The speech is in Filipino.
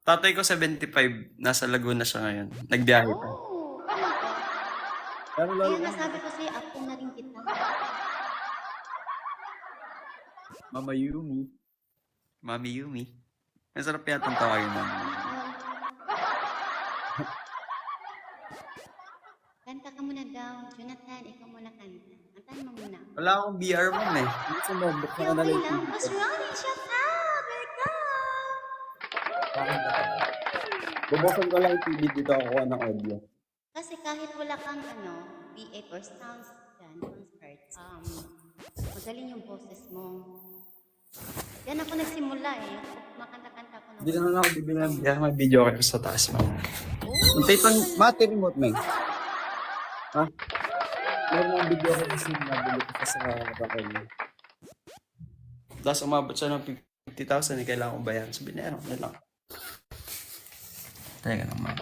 Tatay ko 75, nasa Laguna siya ngayon. Nagbiyahe pa. Oh, talaga? Pero Kaya lolo, nasabi ko sa'yo, apo na rin kita. Mama Yumi. Mami Yumi. Ang sarap yata ang tawagin mo. Kanta ka muna daw. Jonathan, ikaw muna kanta. Kantahan mo muna. Wala akong BR mom eh. Gusto mo, buksan ko na Okay lang lang. yung What's wrong? Shut up! Bubuksan ko lang yung TV dito ako ng audio. Kasi kahit wala kang BA or sounds dyan, concert, magaling yung boses mo. Yan ako nagsimula eh. Makanta-kanta ko Hindi naman ako bibili ng BR. May video ako sa taas mo. Untay pang mati remote mo eh. Ha? Meron ng video ako kasi nabili ko pa sa kapatid. Tapos umabot siya ng 50,000 eh. Kailangan kong bayaran. So binayaran ko na lang. Teka naman.